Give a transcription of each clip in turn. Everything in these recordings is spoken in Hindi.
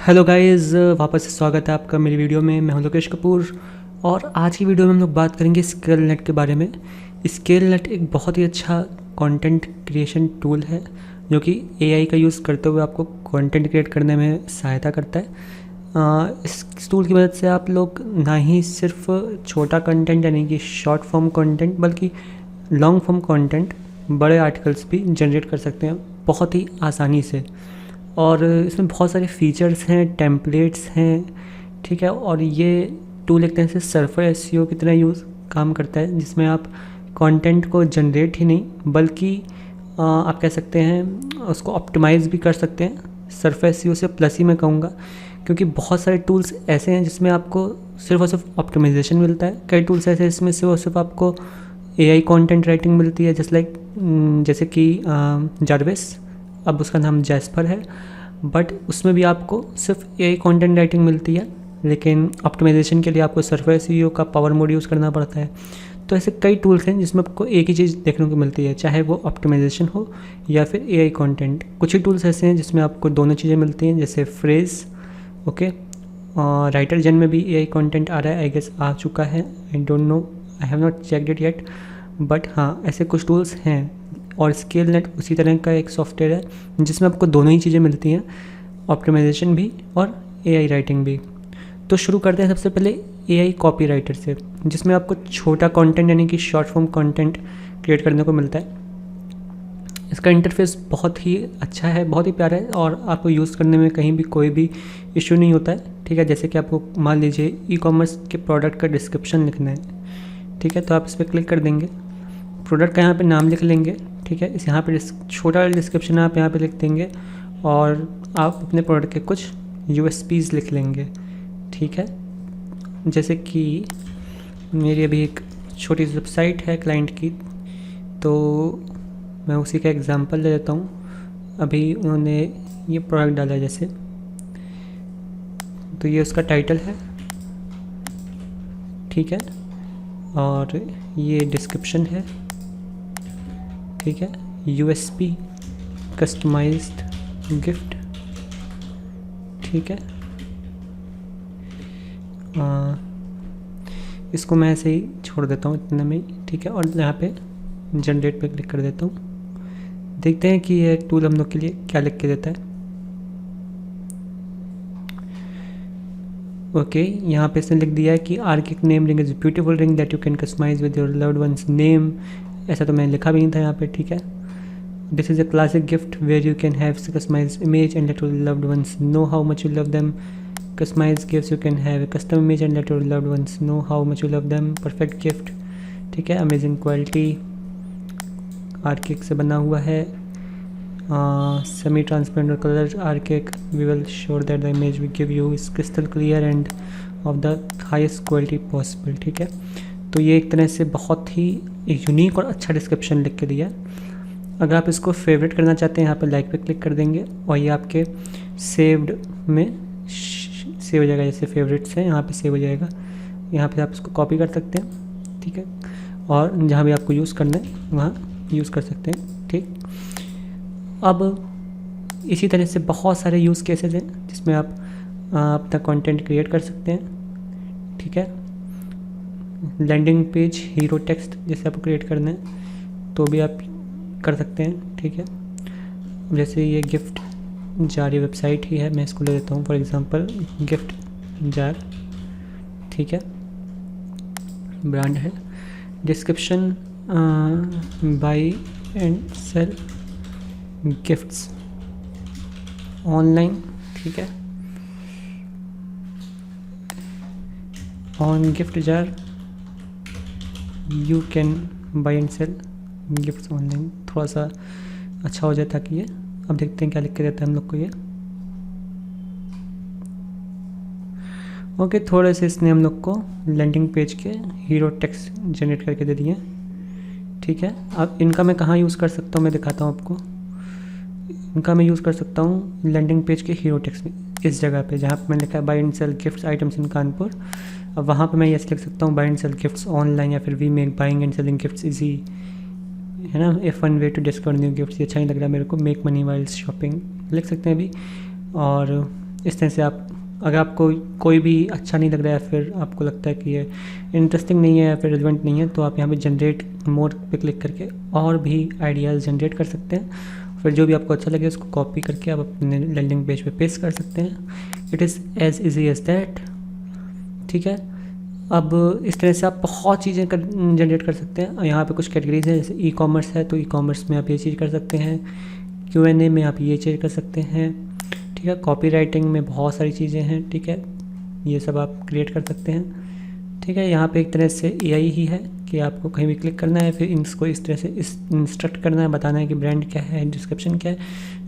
हेलो गाइस, वापस से स्वागत है आपका मेरी वीडियो में। मैं हूं लोकेश कपूर और आज की वीडियो में हम लोग बात करेंगे स्केल नेट के बारे में। स्केल नेट एक बहुत ही अच्छा कंटेंट क्रिएशन टूल है जो कि एआई का यूज़ करते हुए आपको कंटेंट क्रिएट करने में सहायता करता है। इस टूल की मदद से आप लोग ना ही सिर्फ छोटा कंटेंट यानी कि शॉर्ट फॉर्म कंटेंट बल्कि लॉन्ग फॉर्म कंटेंट, बड़े आर्टिकल्स भी जनरेट कर सकते हैं बहुत ही आसानी से। और इसमें बहुत सारे फीचर्स हैं, टेम्पलेट्स हैं, ठीक है। और ये टूल एक तरह से सर्फर एसईओ की तरह काम करता है, जिसमें आप कंटेंट को जनरेट ही नहीं बल्कि आप कह सकते हैं उसको ऑप्टिमाइज़ भी कर सकते हैं। सर्फर एसईओ से प्लस ही मैं कहूँगा, क्योंकि बहुत सारे टूल्स ऐसे हैं जिसमें आपको सिर्फ और सिर्फ ऑप्टिमाइजेशन मिलता है। कई टूल्स ऐसे हैं जिसमें सिर्फ और सिर्फ आपको एआई कंटेंट राइटिंग मिलती है, जैसे कि जारवेस, अब उसका नाम जैस्पर है, बट उसमें भी आपको सिर्फ एआई कंटेंट राइटिंग मिलती है, लेकिन ऑप्टिमाइजेशन के लिए आपको सर्फर एसईओ का पावर मोड यूज़ करना पड़ता है। तो ऐसे कई टूल्स हैं जिसमें आपको एक ही चीज़ देखने को मिलती है, चाहे वो ऑप्टिमाइजेशन हो या फिर एआई कंटेंट। कुछ ही टूल्स ऐसे हैं जिसमें आपको दोनों चीज़ें मिलती हैं, जैसे फ्रेज, ओके। राइटर जेन में भी एआई कंटेंट आ रहा है, आई गेस आ चुका है, I don't know, I have not checked it yet, but हाँ ऐसे कुछ टूल्स हैं। और स्केल नेट उसी तरह का एक सॉफ्टवेयर है जिसमें आपको दोनों ही चीज़ें मिलती हैं, ऑप्टिमाइजेशन भी और एआई राइटिंग भी। तो शुरू करते हैं सबसे पहले एआई कॉपी राइटर से, जिसमें आपको छोटा कंटेंट यानी कि शॉर्ट फॉर्म कंटेंट क्रिएट करने को मिलता है। इसका इंटरफेस बहुत ही अच्छा है, बहुत ही प्यारा है और आपको यूज़ करने में कहीं भी कोई भी इशू नहीं होता है, ठीक है। जैसे कि आपको मान लीजिए ई कॉमर्स के प्रोडक्ट का डिस्क्रिप्शन लिखना है, ठीक है, तो आप इस पर क्लिक कर देंगे, प्रोडक्ट का यहाँ पे नाम लिख लेंगे, ठीक है। इस यहाँ पे छोटा डिस्क्रिप्शन आप यहाँ पे लिख देंगे और आप अपने प्रोडक्ट के कुछ यूएसपीज़ लिख लेंगे, ठीक है। जैसे कि मेरी अभी एक छोटी सी वेबसाइट है क्लाइंट की, तो मैं उसी का एग्जांपल ले लेता हूँ। अभी उन्होंने ये प्रोडक्ट डाला है जैसे, तो ये उसका टाइटल है, ठीक है, और ये डिस्क्रिप्शन है, ठीक है। यूएसपी कस्टमाइज्ड गिफ्ट, ठीक है। इसको मैं ऐसे ही छोड़ देता हूँ इतने में ही, ठीक है। और यहाँ पे जनरेट पे क्लिक कर देता हूँ, देखते हैं कि ये टूल हम लोग के लिए क्या लिख के देता है। ओके, यहाँ पे इसने लिख दिया है कि acrylic name ring is beautiful ring that you can customize with your loved ones name. ऐसा तो मैंने लिखा भी नहीं था यहाँ पे, ठीक है। This is a classic gift where you can have customize image and let your loved ones know how much you love them. Customize gifts you can have a custom image and let your loved ones know how much you love them. Perfect gift, ठीक है, अमेजिंग क्वालिटी, आर्किक से बना हुआ है, semi transparent colour acrylic, we will sure that the image we give you is crystal clear end of the highest quality possible, ठीक है। तो ये एक तरह से बहुत ही यूनिक और अच्छा डिस्क्रिप्शन लिख के दिया। अगर आप इसको फेवरेट करना चाहते हैं, यहाँ पे लाइक पे क्लिक कर देंगे और ये आपके सेव्ड में सेव हो जाएगा, जैसे फेवरेट्स हैं यहाँ पे सेव हो जाएगा। यहाँ पे आप इसको कॉपी कर सकते हैं, ठीक है, और जहाँ भी आपको यूज़ करना है वहाँ यूज़ कर सकते हैं, ठीक। अब इसी तरह से बहुत सारे यूज़ केसेस हैं जिसमें आप अपना कंटेंट क्रिएट कर सकते हैं, ठीक है। लैंडिंग पेज हीरो टेक्स्ट जैसे आपको क्रिएट करना है तो भी आप कर सकते हैं, ठीक है। जैसे ये गिफ्ट जार ये वेबसाइट ही है, मैं इसको ले लेता हूँ फॉर एग्जांपल, गिफ्ट जार, ठीक है, ब्रांड है। Description buy and sell gifts online, ठीक है, on gift jar you can buy and sell gifts online. थोड़ा सा अच्छा हो जाए ताकि ये, अब देखते हैं क्या लिख के देता है हम लोग को ये। ओके, थोड़े से इसने हम लोग को लैंडिंग पेज के हीरो टेक्स्ट जनरेट करके दे दिए, ठीक है। अब इनका मैं कहाँ यूज़ कर सकता हूँ मैं दिखाता हूँ आपको। इनका मैं यूज़ कर सकता हूँ लैंडिंग पेज के हीरो टेक्स्ट में, इस जगह पे जहाँ पे मैंने लिखा है buy and sell gifts items in Kanpur. अब वहाँ पे मैं ये लिख सकता हूँ buy and sell gifts online, या फिर we make buying and selling gifts easy, है ना, a fun way to discover new gifts. ये अच्छा नहीं लग रहा मेरे को, मेक मनी वाइल शॉपिंग लिख सकते हैं अभी। और इस तरह से आप, अगर आपको कोई भी अच्छा नहीं लग रहा है, फिर आपको लगता है कि ये इंटरेस्टिंग नहीं है या फिर रिलेवेंट नहीं है, तो आप यहाँ पे जनरेट मोर पे क्लिक करके और भी आइडियाज़ जनरेट कर सकते हैं। फिर जो भी आपको अच्छा लगे उसको कॉपी करके आप अपने लैंडिंग पेज पे पेस्ट कर सकते हैं। It is as easy as that. ठीक है, अब इस तरह से आप बहुत चीज़ें जनरेट कर सकते हैं। यहाँ पे कुछ कैटेगरीज हैं, जैसे ई कॉमर्स है तो ई कॉमर्स में आप ये चीज़ कर सकते हैं, Q&A में आप ये चीज़ कर सकते हैं। ठीक है, कॉपी राइटिंग में बहुत सारी चीज़ें हैं। ठीक है, ये सब आप क्रिएट कर सकते हैं। ठीक है, यहाँ पे एक तरह से AI ही है कि आपको कहीं भी क्लिक करना है, फिर इसको इस तरह से इंस्ट्रक्ट करना है, बताना है कि ब्रांड क्या है, डिस्क्रिप्शन क्या है,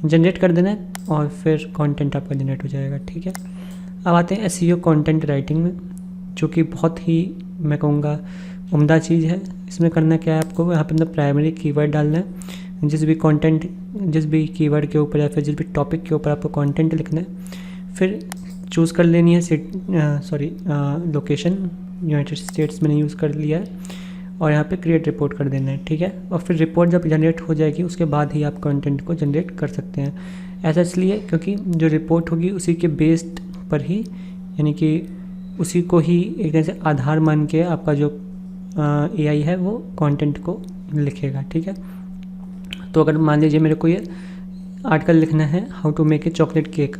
जनरेट कर देना है और फिर कंटेंट आपका जनरेट हो जाएगा। ठीक है, अब आते हैं SEO कंटेंट राइटिंग में, जो कि बहुत ही मैं कहूँगा उम्दा चीज़ है। इसमें करना क्या है, आपको यहाँ पर अपना प्राइमरी कीवर्ड डालना है, जिस भी कीवर्ड के ऊपर या फिर जिस भी टॉपिक के ऊपर आपको कंटेंट लिखना है। फिर चूज़ कर लेनी है लोकेशन, यूनाइटेड स्टेट्स मैंने यूज़ कर लिया है, और यहाँ पे क्रिएट रिपोर्ट कर देना है। ठीक है, और फिर रिपोर्ट जब जनरेट हो जाएगी उसके बाद ही आप कंटेंट को जनरेट कर सकते हैं। ऐसा इसलिए क्योंकि जो रिपोर्ट होगी उसी के बेस्ड पर ही, यानी कि उसी को ही एक तरह से आधार मान के आपका जो AI है वो कंटेंट को लिखेगा। ठीक है, तो अगर मान लीजिए मेरे को ये आर्टिकल लिखना है how to make a chocolate cake.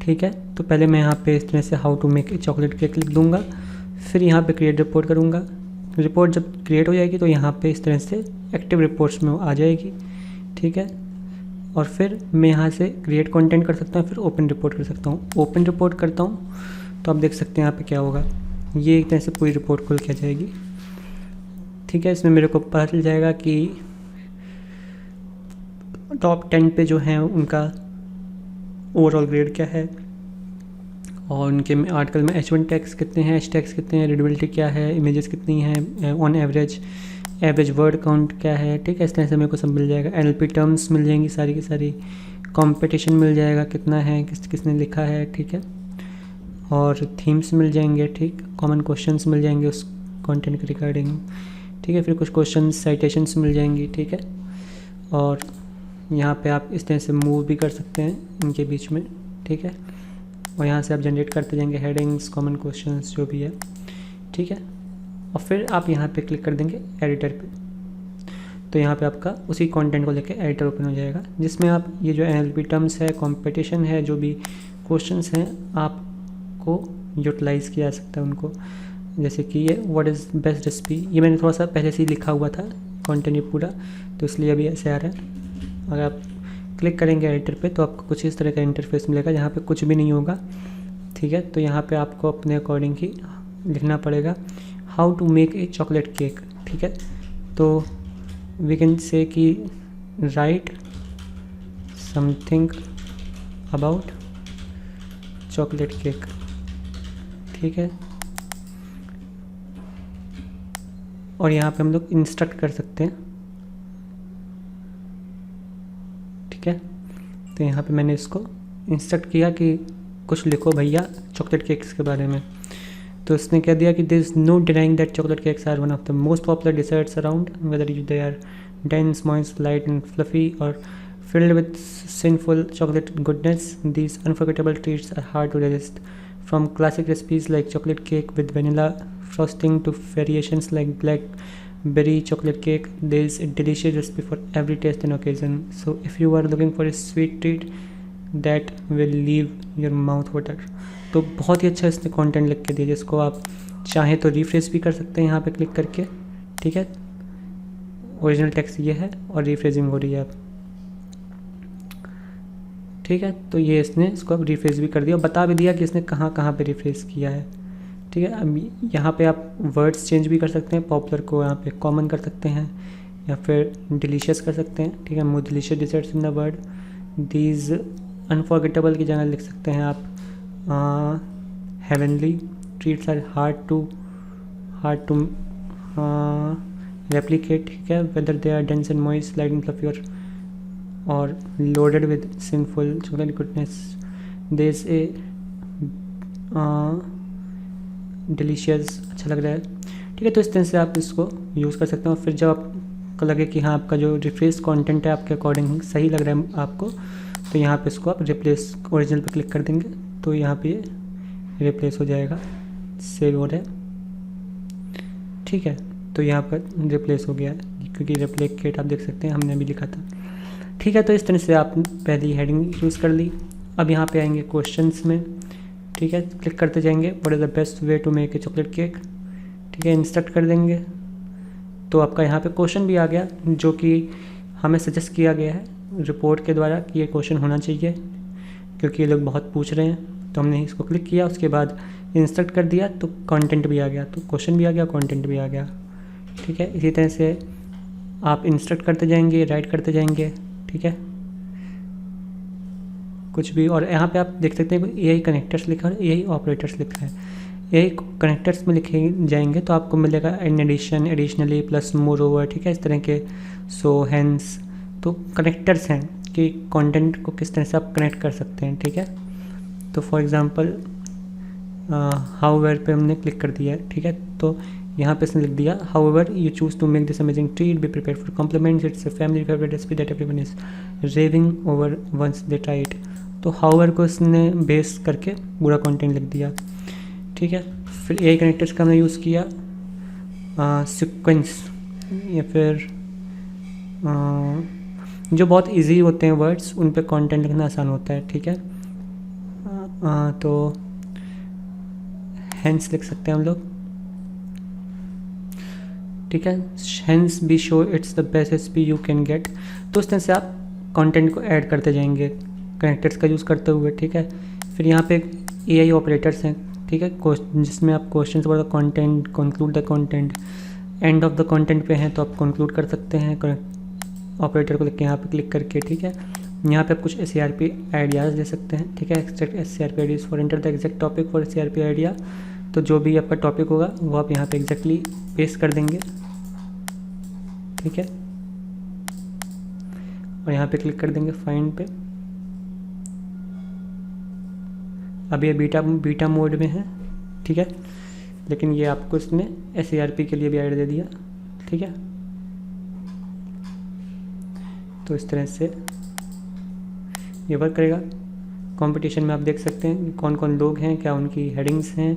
ठीक है, तो पहले मैं यहाँ पे इस तरह से how to make a chocolate cake लिख दूँगा, फिर यहाँ पे क्रिएट रिपोर्ट करूँगा। रिपोर्ट जब क्रिएट हो जाएगी तो यहाँ पे इस तरह से एक्टिव रिपोर्ट्स में आ जाएगी। ठीक है, और फिर मैं यहाँ से क्रिएट कंटेंट कर सकता हूँ, फिर ओपन रिपोर्ट कर सकता हूँ। ओपन रिपोर्ट करता हूँ तो आप देख सकते हैं यहाँ पे क्या होगा, ये एक तरह से पूरी रिपोर्ट खुल के आ जाएगी। ठीक है, इसमें मेरे को पता चल जाएगा कि टॉप 10 पे जो हैं उनका ओवरऑल ग्रेड क्या है, और उनके आर्टिकल में H1 टैग्स कितने हैं, H टैग्स कितने हैं, रीडेबिलिटी क्या है, इमेजेस कितनी हैं, ऑन एवरेज वर्ड काउंट क्या है। ठीक है, इस तरह से मेरे को सब मिल जाएगा। NLP टर्म्स मिल जाएंगी सारी की सारी, कंपटीशन मिल जाएगा कितना है, किसने लिखा है। ठीक है, और थीम्स मिल जाएंगे। ठीक, कॉमन क्वेश्चंस मिल जाएंगे उस कंटेंट के रिगार्डिंग। ठीक है, फिर कुछ क्वेश्चन साइटेशंस मिल जाएंगी। ठीक है, और यहाँ पे आप इस तरह से मूव भी कर सकते हैं इनके बीच में। ठीक है, और यहाँ से आप जनरेट करते जाएंगे हेडिंग्स, कॉमन क्वेश्चंस जो भी है। ठीक है, और फिर आप यहाँ पे क्लिक कर देंगे एडिटर पे, तो यहाँ पे आपका उसी कंटेंट को लेके एडिटर ओपन हो जाएगा, जिसमें आप ये जो NLP टर्म्स है, कंपटीशन है, जो भी क्वेश्चंस हैं आपको यूटिलाइज़ किया जा सकता है उनको। जैसे कि ये व्हाट इज़ बेस्ट रेसिपी, ये मैंने थोड़ा सा पहले से ही लिखा हुआ था कंटेंट ये पूरा, तो इसलिए अभी ऐसे आ रहा है। अगर आप क्लिक करेंगे एडिटर पे तो आपको कुछ इस तरह का इंटरफेस मिलेगा जहाँ पे कुछ भी नहीं होगा। ठीक है, तो यहाँ पे आपको अपने अकॉर्डिंग ही लिखना पड़ेगा how to make a chocolate cake. ठीक है, तो वी कैन से कि write something about chocolate cake. ठीक है, और यहाँ पे हम लोग इंस्ट्रक्ट कर सकते हैं। ठीक है, तो यहाँ पे मैंने इसको इंस्ट्रक्ट किया कि कुछ लिखो भैया चॉकलेट केक्स के बारे में, तो इसने कह दिया कि there is no denying that chocolate cakes are one of the most popular desserts around, whether they are dense, moist, light and fluffy or filled with sinful chocolate goodness. These unforgettable treats are hard to resist. From classic recipes like chocolate cake with vanilla frosting to variations like blackberry chocolate cake, there is a delicious recipe for every taste and occasion. So if you are looking for a sweet treat that will leave your mouth water, तो बहुत ही अच्छा इसने कंटेंट लिख के दिया, जिसको आप चाहें तो रिफ्रेश भी कर सकते हैं यहाँ पे क्लिक करके। ठीक है, ओरिजिनल टेक्स्ट ये है और रिफ्रेजिंग हो रही है अब। ठीक है, तो ये इसने इसको अब रिफ्रेश भी कर दिया और बता भी दिया कि इसने कहाँ कहाँ पे रिफ्रेश किया है। ठीक है, अब यहाँ पे आप वर्ड्स चेंज भी कर सकते हैं, पॉपुलर को यहाँ पे कॉमन कर सकते हैं या फिर डिलीशियस कर सकते हैं। ठीक है, more delicious desserts in the word, these unforgettable की जगह लिख सकते हैं आप heavenly treats are hard to replicate. ठीक है, whether they are dense and moist, light and fluffy or loaded with sinful chocolate goodness, there is a delicious, अच्छा लग रहा है। ठीक है, तो इस तरह से आप इसको यूज़ कर सकते हैं। और फिर जब आपको लगे कि हाँ आपका जो रिफ्रेश कंटेंट है आपके अकॉर्डिंग सही लग रहा है आपको, तो यहाँ पे इसको आप रिप्लेस ओरिजिनल पे क्लिक कर देंगे तो यहाँ पे रिप्लेस हो जाएगा, सेव हो रहा है, ठीक है। तो यहाँ पर रिप्लेस हो गया है क्योंकि रेप्लिकेट आप देख सकते हैं हमने अभी लिखा था, ठीक है। तो इस तरह से आप पहली हेडिंग यूज़ कर ली। अब यहाँ पे आएंगे क्वेश्चंस में, ठीक है, क्लिक करते जाएंगे what is the best way to make a chocolate cake, ठीक है, इंस्ट्रक्ट कर देंगे। तो आपका यहाँ पे क्वेश्चन भी आ गया जो कि हमें सजेस्ट किया गया है रिपोर्ट के द्वारा कि ये क्वेश्चन होना चाहिए क्योंकि ये लोग बहुत पूछ रहे हैं। तो हमने इसको क्लिक किया, उसके बाद इंस्ट्रक्ट कर दिया तो कंटेंट भी आ गया, तो क्वेश्चन भी आ गया, कंटेंट भी आ गया, ठीक है। इसी तरह से आप इंस्ट्रक्ट करते जाएंगे, राइट करते जाएंगे, ठीक है, कुछ भी। और यहाँ पे आप देख सकते हैं AI कनेक्टर्स लिखा है, AI ऑपरेटर्स लिखा है। AI कनेक्टर्स में लिखे जाएंगे तो आपको मिलेगा in addition, additionally, plus, moreover, ठीक है, इस तरह के। सो हेंस, तो कनेक्टर्स हैं कि कंटेंट को किस तरह से आप कनेक्ट कर सकते हैं, ठीक है। तो फॉर एग्जांपल हाउएवर पे हमने क्लिक कर दिया है, ठीक है। तो यहाँ पे इसने लिख दिया however you choose to make this amazing treat, be prepare for compliments, it's a family favourite recipe that everyone is raving over once they try it. तो हाउएवर को इसने बेस करके पूरा कंटेंट लिख दिया, ठीक है। फिर AI कनेक्टर्स का हमने यूज़ किया सीक्वेंस या फिर जो बहुत इजी होते हैं वर्ड्स उन पे कंटेंट लिखना आसान होता है, ठीक है। तो हेंस लिख सकते हैं हम लोग, ठीक है, hence be show it's the best recipe you can get. तो इस तरह से आप कंटेंट को ऐड करते जाएंगे कनेक्टर्स का यूज़ करते हुए, ठीक है। फिर यहाँ पे AI ऑपरेटर्स हैं, ठीक है, जिसमें आप क्वेश्चन बोलो content, conclude the content, end of the content पे हैं तो आप कंक्लूड कर सकते हैं ऑपरेटर को यहाँ पे क्लिक करके, ठीक है। यहाँ पे आप कुछ SCRP आइडियाज़ दे सकते हैं, ठीक है, extract SCRP ideas for enter the exact topic for SCRP idea. तो जो भी आपका टॉपिक होगा वो आप यहाँ पे एग्जैक्टली पेस्ट कर देंगे, ठीक है, और यहाँ पे क्लिक कर देंगे फाइंड पे। अब ये बीटा मोड में है, ठीक है, लेकिन ये आपको इसने SCRP के लिए भी ऐड दे दिया, ठीक है। तो इस तरह से ये वर्क करेगा। कंपटीशन में आप देख सकते हैं कौन कौन लोग हैं, क्या उनकी हेडिंग्स हैं,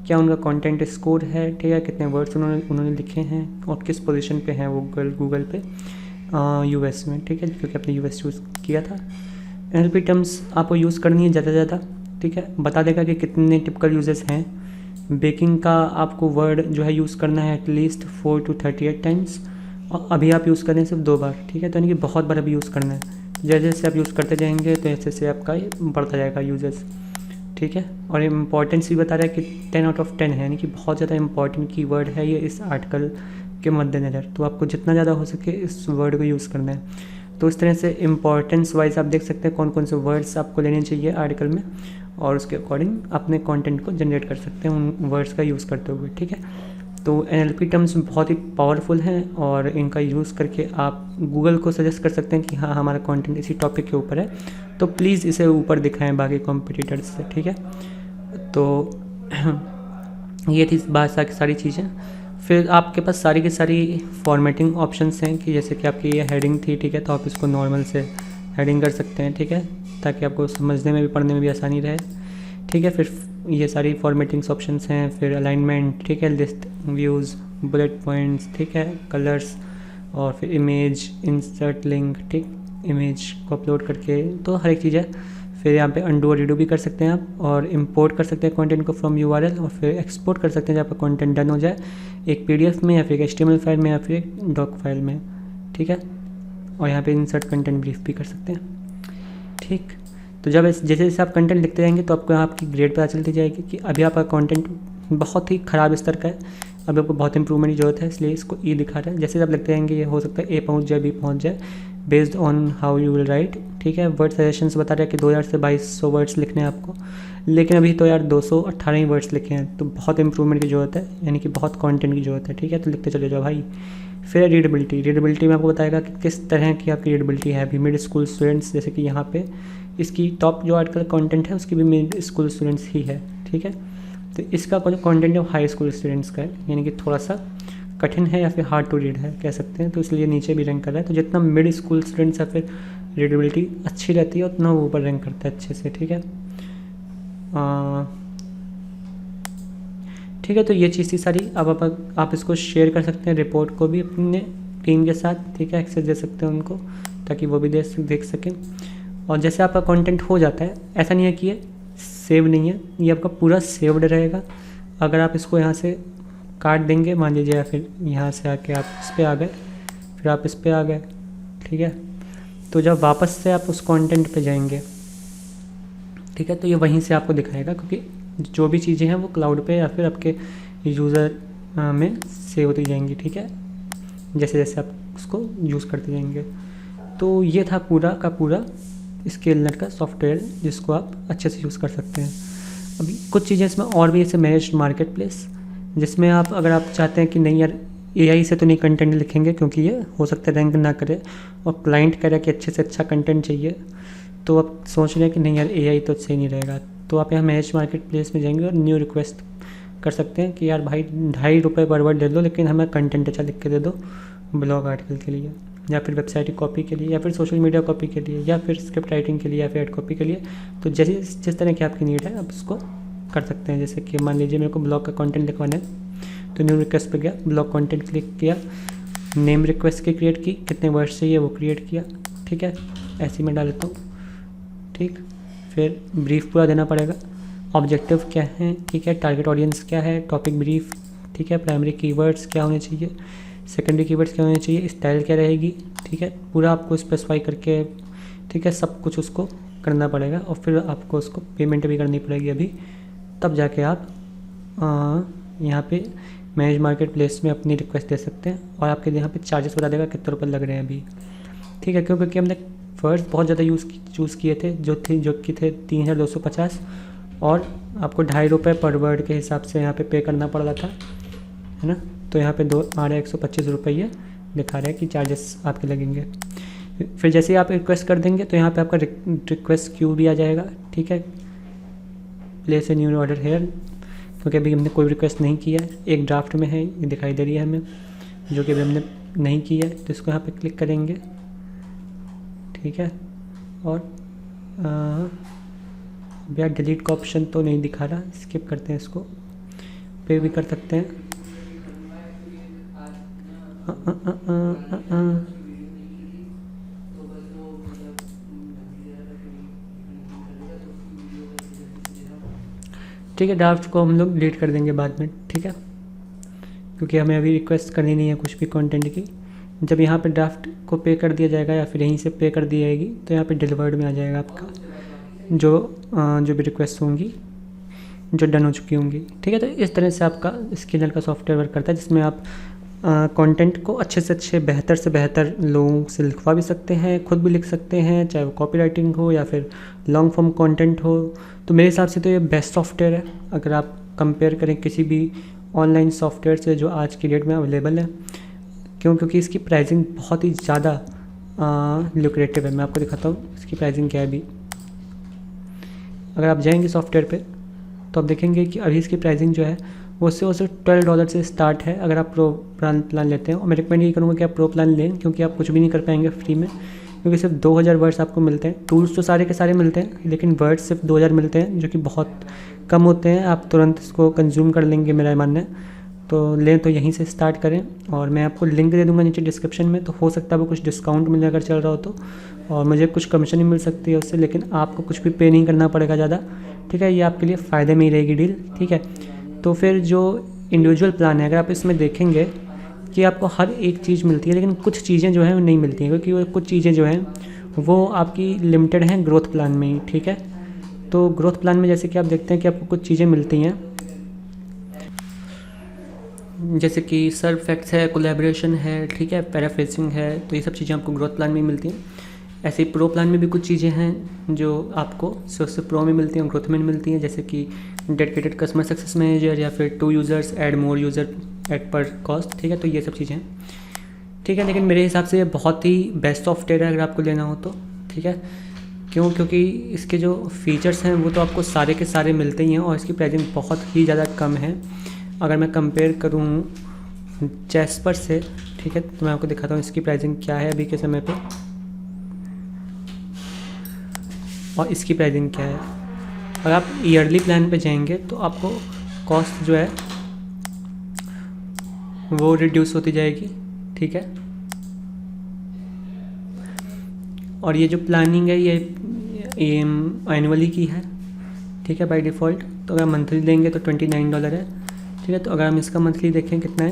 क्या उनका कंटेंट स्कोर है, ठीक है, कितने वर्ड्स उन्होंने लिखे हैं और किस पोजीशन पे हैं वो गूगल पे US में, ठीक है, क्योंकि आपने US यूज़ किया था। NLP टर्म्स आपको यूज़ करनी है ज़्यादा से ज़्यादा, ठीक है, बता देगा कि कितने टिपिकल यूजेस हैं। बेकिंग का आपको वर्ड जो है यूज़ करना है एटलीस्ट 4 to 38 टाइम्स, और अभी आप यूज़ करें सिर्फ 2 बार, ठीक है। तो यानी कि बहुत बार अभी यूज़ करना है। जैसे जैसे आप यूज़ करते जाएंगे तो ऐसे से आपका बढ़ता जाएगा यूजेस, ठीक है। और इम्पॉर्टेंस भी बता रहा है कि 10 out of 10 है, यानी कि बहुत ज़्यादा इंपॉर्टेंट कीवर्ड है ये इस आर्टिकल के मद्देनज़र। तो आपको जितना ज़्यादा हो सके इस वर्ड को यूज़ करना है। तो इस तरह से इम्पॉर्टेंस वाइज आप देख सकते हैं कौन कौन से वर्ड्स आपको लेने चाहिए आर्टिकल में, और उसके अकॉर्डिंग अपने कंटेंट को जनरेट कर सकते हैं उन वर्ड्स का यूज़ करते हुए, ठीक है। तो NLP टर्म्स बहुत ही पावरफुल हैं और इनका यूज़ करके आप गूगल को सजेस्ट कर सकते हैं कि हाँ हमारा कंटेंट इसी टॉपिक के ऊपर है, तो प्लीज़ इसे ऊपर दिखाएं बाकी कॉम्पिटिटर्स से, ठीक है। तो ये थी बात सारी चीज़ें। फिर आपके पास सारी की सारी फॉर्मेटिंग ऑप्शंस हैं कि जैसे कि आपकी ये हेडिंग थी, ठीक है, तो आप इसको नॉर्मल से हेडिंग कर सकते हैं, ठीक है, ताकि आपको समझने में भी पढ़ने में भी आसानी रहे, ठीक है। फिर ये सारी फॉर्मेटिंग्स ऑप्शंस हैं, फिर अलाइनमेंट, ठीक है, लिस्ट व्यूज़, बुलेट पॉइंट्स, ठीक है, कलर्स, और फिर इमेज, इंसर्ट लिंक, ठीक, इमेज को अपलोड करके, तो हर एक चीज़ है। फिर यहाँ पे अंडू और रीडू भी कर सकते हैं आप, और इंपोर्ट कर सकते हैं कंटेंट को फ्रॉम URL, और फिर एक्सपोर्ट कर सकते हैं जब आपका कंटेंट डन हो जाए एक PDF में या फिर एक HTML फाइल में या फिर एक डॉक फाइल में, ठीक है। और यहाँ पे इंसर्ट कंटेंट ब्रीफ भी कर सकते हैं, ठीक। तो जब जैसे जैसे आप कंटेंट लिखते जाएंगे तो आपको आपकी ग्रेड पता चलती जाएगी कि अभी आपका कंटेंट बहुत ही ख़राब स्तर का है, अभी आपको बहुत इंप्रूवमेंट की ज़रूरत है, इसलिए इसको E दिखा रहा है। जैसे आप लिखते जाएंगे ये हो सकता है A पहुँच जाए, B पहुँच जाए, based on how you will write, ठीक है। वर्ड सजेशंस बता रहा है कि 2000 से 2200 वर्ड्स लिखने हैं आपको, लेकिन अभी तो यार 218 ही वर्ड्स लिखे हैं, तो बहुत इंप्रूवमेंट की ज़रूरत है, यानी कि बहुत कंटेंट की ज़रूरत है, ठीक है। तो लिखते चले जाओ भाई। फिर रीडेबिलिटी में आपको बताएगा कि किस तरह की आपकी रीडेबिलिटी है। अभी मिड स्कूल स्टूडेंट्स, जैसे कि यहाँ पे इसकी टॉप जो आर्टिकल कंटेंट है उसकी भी मिड स्कूल स्टूडेंट्स ही है, ठीक है। तो इसका जो कंटेंट है वो हाई स्कूल स्टूडेंट्स का है, यानी कि थोड़ा सा कठिन है या फिर हार्ड टू रीड है कह सकते हैं, तो इसलिए नीचे भी रैंक कर रहा है। तो जितना मिड स्कूल स्टूडेंट्स है फिर रीडेबिलिटी अच्छी रहती है उतना वो ऊपर रैंक करता है अच्छे से, ठीक है। ठीक है, तो ये चीज़ थी सारी। अब आप इसको शेयर कर सकते हैं रिपोर्ट को भी अपने टीम के साथ, ठीक है, एक्सेस दे सकते हैं उनको ताकि वो भी देख सकें। और जैसे आपका कंटेंट हो जाता है, ऐसा नहीं है कि ये सेव नहीं है, ये आपका पूरा सेव्ड रहेगा। अगर आप इसको यहाँ से काट देंगे मान लीजिए, या फिर यहाँ से आके आप इस पर आ गए, फिर आप इस पर आ गए, ठीक है, तो जब वापस से आप उस कंटेंट पे जाएंगे, ठीक है, तो ये वहीं से आपको दिखाएगा, क्योंकि जो भी चीज़ें हैं वो क्लाउड पे या फिर आपके यूज़र में सेव होती जाएंगी, ठीक है, जैसे जैसे आप उसको यूज़ करते जाएंगे। तो ये था पूरा का पूरा स्केलनेट का सॉफ्टवेयर, जिसको आप अच्छे से यूज़ कर सकते हैं। अभी कुछ चीज़ें इसमें और भी, जैसे मैनेज्ड मार्केट प्लेस, जिसमें आप अगर आप चाहते हैं कि नहीं यार AI से तो नहीं कंटेंट लिखेंगे क्योंकि ये हो सकता है रैंक ना करे, और क्लाइंट कह रहा है कि अच्छे से अच्छा कंटेंट चाहिए, तो आप सोच रहे हैं कि नहीं यार AI तो सही नहीं रहेगा, तो आप यहाँ मैनेज मार्केट प्लेस में जाएंगे और न्यू रिक्वेस्ट कर सकते हैं कि यार भाई ₹2.5 पर वर्ड दे दो, लेकिन हमें कंटेंट अच्छा लिख के दे दो ब्लॉग आर्टिकल के लिए, या फिर वेबसाइट की कॉपी के लिए, या फिर सोशल मीडिया कॉपी के लिए, या फिर स्क्रिप्ट राइटिंग के लिए, या फिर एड कॉपी के लिए। तो जैसे जिस तरह की आपकी नीड है आप उसको कर सकते हैं। जैसे कि मान लीजिए मेरे को ब्लॉग का कंटेंट लिखवाना है, तो न्यू रिक्वेस्ट पे गया, ब्लॉग कंटेंट क्लिक किया, नेम रिक्वेस्ट की क्रिएट की, कितने वर्ड्स चाहिए वो क्रिएट किया, ठीक है, ऐसे मैं डाल देता हूँ, ठीक। फिर ब्रीफ पूरा देना पड़ेगा, ऑब्जेक्टिव क्या है, ठीक है, टारगेट ऑडियंस क्या है, टॉपिक ब्रीफ, ठीक है, प्राइमरी कीवर्ड्स क्या होने चाहिए, सेकेंडरी कीवर्ड्स क्या होने चाहिए, स्टाइल क्या रहेगी, ठीक है, पूरा आपको स्पेसिफाई करके, ठीक है, सब कुछ उसको करना पड़ेगा। और फिर आपको उसको पेमेंट भी करनी पड़ेगी अभी, तब जाके आप यहाँ पे मैनेज मार्केट प्लेस में अपनी रिक्वेस्ट दे सकते हैं, और आपके यहाँ पे चार्जेस बता देगा कितने रुपये लग रहे हैं अभी, ठीक है, क्योंकि हमने वर्ड्स बहुत ज़्यादा चूज़ किए थे, जो कि थे 3250, और आपको ₹2.5 पर वर्ड के हिसाब से यहाँ पे पे करना पड़ रहा था, है ना। तो यहाँ पे 125 रुपये ये दिखा रहा है कि चार्जेस आपके लगेंगे। फिर जैसे ही आप रिक्वेस्ट कर देंगे तो यहाँ पे आपका रिक्वेस्ट क्यू भी आ जाएगा, ठीक है, place a new order here, क्योंकि अभी हमने कोई रिक्वेस्ट नहीं किया है, एक ड्राफ्ट में है, ये दिखाई दे रही है हमें, जो कि अभी हमने नहीं किया है, तो इसको यहाँ पे क्लिक करेंगे, ठीक है। और भैया डिलीट का ऑप्शन तो नहीं दिखा रहा, स्किप करते हैं इसको, पे भी कर सकते हैं। ठीक है, ड्राफ्ट को हम लोग डिलीट कर देंगे बाद में, ठीक है, क्योंकि हमें अभी रिक्वेस्ट करनी नहीं है कुछ भी कंटेंट की। जब यहाँ पे ड्राफ्ट को पे कर दिया जाएगा या फिर यहीं से पे कर दी जाएगी, तो यहाँ पे डिलीवर्ड में आ जाएगा आपका जो भी रिक्वेस्ट होंगी जो डन हो चुकी होंगी, ठीक है। तो इस तरह से आपका स्केलर का सॉफ्टवेयर वर्क करता है, जिसमें आप कंटेंट को अच्छे से अच्छे, बेहतर से बेहतर लोगों से लिखवा भी सकते हैं, खुद भी लिख सकते हैं, चाहे वो कॉपी राइटिंग हो या फिर लॉन्ग फॉर्म कंटेंट हो। तो मेरे हिसाब से तो ये बेस्ट सॉफ्टवेयर है अगर आप कंपेयर करें किसी भी ऑनलाइन सॉफ्टवेयर से जो आज की डेट में अवेलेबल है। क्योंकि इसकी प्राइसिंग बहुत ही ज़्यादा लुक्रेटिव है। मैं आपको दिखाता हूँ इसकी प्राइसिंग क्या है अभी। अगर आप जाएंगे सॉफ्टवेयर पे तो आप देखेंगे कि अभी इसकी प्राइसिंग जो है वो सिर्फ $12 से स्टार्ट है अगर आप प्रो प्लान लेते हैं। और मैं रिकमेंड ये करूँगा कि आप प्रो प्लान लें, क्योंकि आप कुछ भी नहीं कर पाएंगे फ्री में, क्योंकि सिर्फ 2000 वर्ड्स आपको मिलते हैं। टूल्स तो सारे के सारे मिलते हैं, लेकिन वर्ड्स सिर्फ 2000 मिलते हैं, जो कि बहुत कम होते हैं। आप तुरंत इसको कंज्यूम कर लेंगे, मेरा मानना है। तो लें तो यहीं से स्टार्ट करें, और मैं आपको लिंक दे दूंगा नीचे डिस्क्रिप्शन में। तो हो सकता है वो कुछ डिस्काउंट मिले अगर चल रहा हो तो, और मुझे कुछ कमीशन भी मिल सकती है उससे, लेकिन आपको कुछ भी पे नहीं करना पड़ेगा ज़्यादा, ठीक है। ये आपके लिए फ़ायदे में ही रहेगी डील, ठीक है। तो फिर जो इंडिविजुअल प्लान है, अगर आप इसमें देखेंगे कि आपको हर एक चीज़ मिलती है, लेकिन कुछ चीज़ें जो हैं वो नहीं मिलती हैं, क्योंकि वो कुछ चीज़ें जो हैं वो आपकी लिमिटेड हैं ग्रोथ प्लान में ही, ठीक है। तो ग्रोथ प्लान में जैसे कि आप देखते हैं कि आपको कुछ चीज़ें मिलती हैं, जैसे कि सर्फ फैक्ट्स है, कोलैबोरेशन है, ठीक है, पैराफ्रेजिंग है। तो ये सब चीज़ें आपको ग्रोथ प्लान में मिलती हैं। ऐसे ही प्रो प्लान में भी कुछ चीज़ें हैं जो आपको सिर्फ प्रो में मिलती हैं, ग्रोथ में मिलती हैं, जैसे कि डेडिकेटेड कस्टमर सक्सेस मैनेजर या फिर 2 users add more user eight पर कॉस्ट, ठीक है। तो ये सब चीज़ें हैं, ठीक है। लेकिन मेरे हिसाब से ये बहुत ही बेस्ट सॉफ्टवेयर है अगर आपको लेना हो तो, ठीक है। क्योंकि इसके जो फीचर्स हैं वो तो आपको सारे के सारे मिलते ही हैं, और इसकी प्राइसिंग बहुत ही ज़्यादा कम है अगर मैं कंपेयर करूँ जैस्पर से, ठीक है। तो मैं आपको दिखाता हूँ इसकी प्राइसिंग क्या है अभी के समय पे, और इसकी प्राइसिंग क्या है अगर आप ईयरली प्लान पे जाएंगे तो आपको कॉस्ट जो है वो रिड्यूस होती जाएगी, ठीक है। और ये जो प्लानिंग है ये एनुअली की है, ठीक है, बाय डिफ़ॉल्ट। तो अगर मंथली लेंगे तो $29 है, ठीक है। तो अगर हम इसका मंथली देखें कितना है,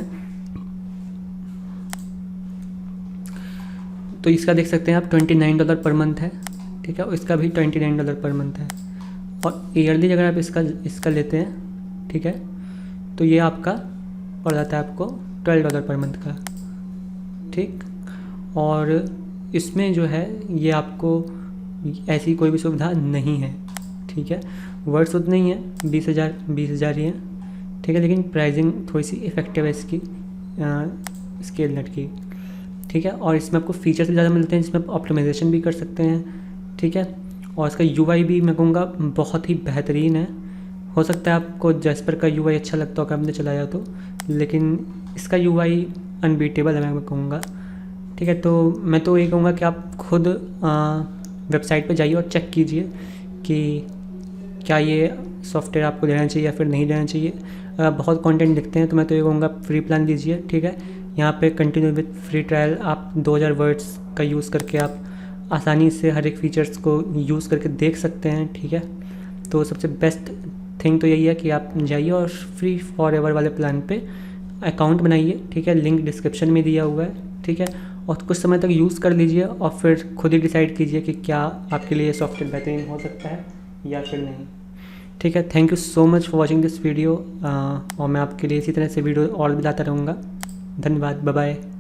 तो इसका देख सकते हैं आप $29 पर मंथ है, ठीक है। और इसका भी $29 पर मंथ है। और ईयरली अगर आप इसका लेते हैं, ठीक है, तो ये आपका पड़ जाता है आपको $12 पर मंथ का, ठीक। और इसमें जो है ये आपको ऐसी कोई भी सुविधा नहीं है, ठीक है। वर्ड्स उतने ही हैं, 20,000 ही हैं, ठीक है। लेकिन प्राइसिंग थोड़ी सी इफ़ेक्टिव है इसकी स्केलनेट की, ठीक है। और इसमें आपको फीचर्स भी ज़्यादा मिलते हैं, जिसमें आप ऑप्टिमाइजेशन भी कर सकते हैं, ठीक है। और इसका यूआई भी मैं कहूँगा बहुत ही बेहतरीन है। हो सकता है आपको जैस्पर का यूआई अच्छा लगता हो, अगर आपने चलाया तो, लेकिन इसका यूआई अनबीटेबल है मैं कहूँगा, ठीक है। तो मैं तो ये कहूँगा कि आप खुद वेबसाइट पे जाइए और चेक कीजिए कि क्या ये सॉफ्टवेयर आपको लेना चाहिए या फिर नहीं लेना चाहिए। अगर आप बहुत कंटेंट लिखते हैं तो मैं तो ये कहूँगा फ्री प्लान लीजिए, ठीक है। यहाँ पे कंटिन्यू विथ फ्री ट्रायल आप 2000 वर्ड्स का यूज़ करके आप आसानी से हर एक फीचर्स को यूज़ करके देख सकते हैं, ठीक है। तो सबसे बेस्ट थिंग तो यही है कि आप जाइए और फ्री फॉर एवर वाले प्लान पे अकाउंट बनाइए, ठीक है। लिंक डिस्क्रिप्शन में दिया हुआ है, ठीक है। और कुछ समय तक यूज़ कर लीजिए और फिर खुद ही डिसाइड कीजिए कि क्या आपके लिए सॉफ्टवेयर बेहतरीन हो सकता है या फिर नहीं, ठीक है। Thank you so much for watching this video. और मैं आपके लिए इसी तरह से वीडियो और भी लाता रहूँगा। धन्यवाद, बाय बाय।